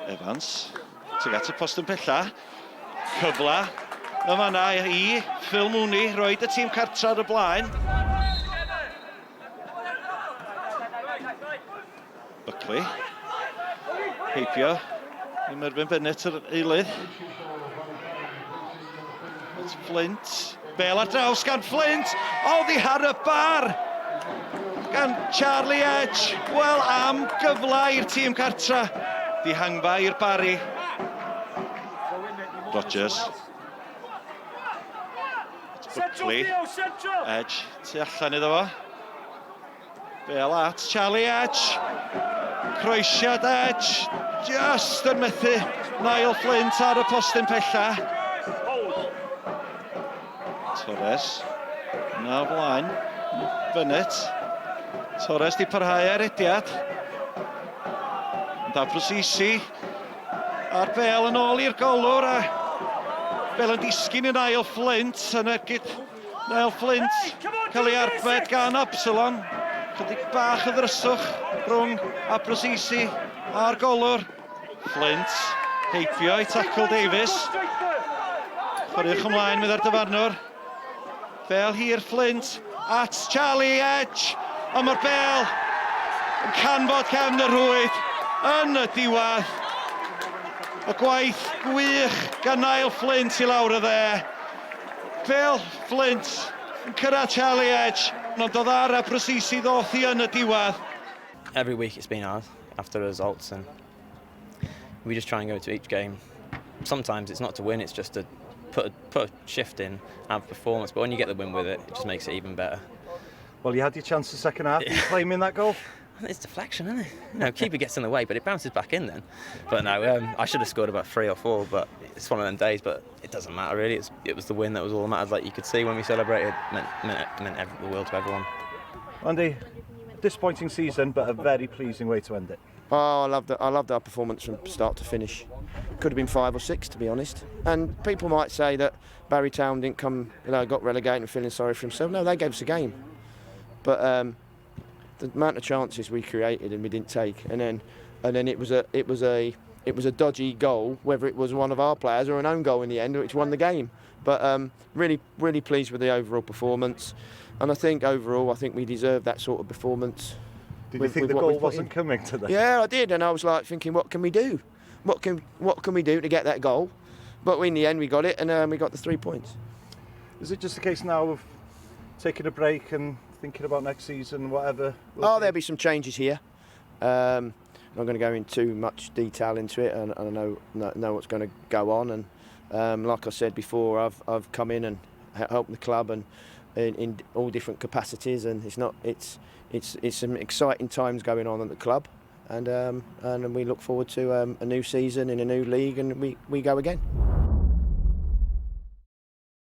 Evans, tuag at y post yn pella. Cyfla yma yna i Phil Mooney, roed y tîm cartra ar y blaen. Buckley. Heibio i Mervyn Bennett yr eilydd. It's Flint. Bale ar draws gan Flint. Oddi ar y bar gan Charlie Edge. Wel, am gyfla i'r tîm cartra. Dihangfa i'r Barri. Rodgers. Buckley. Edge tu allan iddo fo. Bale at Charlie Edge. Croesiad Edge. Just yn methu Niall Flint ar y postyn pella. Torres. Na blaen. Bennett. Torres di parhau ar ediad. Da Brasisi. A'r Bale yn ôl i'r golwr a Bale yn disgyn i Niall Flint yn egid. Niall Flint cael ei arbed gan Absalon. Chydig bach o ddryswch rhwng Brasisi a'r golwr. Flint heibio i tackle Davies. Chwaraewch ymlaen mynd ar dyfarnwr. Bale hir Flint at Charlie Edge. Ond mae'r Bale yn canfod cefn y rhwyd yn y diwedd. Y gwaith gwych gan Niall Flint i lawr y dde. Bale Flint yn cyrraedd Charlie Edge. Ond oedd ar a Brasisi ddoth i yn y diwedd. Every week it's been hard after the results and we just try and go to each game. Sometimes it's not to win, it's just to put a shift in, have performance, but when you get the win with it, it just makes it even better. Well, you had your chance the second half, you claiming that goal? It's deflection, isn't it? No, keeper gets in the way, but it bounces back in then. But no, I should have scored about 3 or 4, but it's one of them days, but it doesn't matter really. It was the win that was all that mattered. Like you could see when we celebrated, meant the world to everyone. Andy, disappointing season, but a very pleasing way to end it. Oh, I loved our performance from start to finish. Could have been 5 or 6, to be honest. And people might say that Barry Town didn't come, got relegated and feeling sorry for himself. No, they gave us a game. But the amount of chances we created and we didn't take, and then it was a dodgy goal, whether it was one of our players or an own goal in the end, which won the game. But really pleased with the overall performance, and I think overall we deserve that sort of performance. Did you think the goal wasn't coming today? Yeah, I did, and I was like thinking, what can we do? What can we do to get that goal? But in the end, we got it, and we got the 3 points. Is it just a case now of taking a break and thinking about next season, whatever? There'll be some changes here. I'm not going to go into too much detail into it, and I know what's going to go on. And like I said before, I've come in and helped the club and in all different capacities, and it's some exciting times going on at the club, and we look forward to a new season in a new league, and we go again.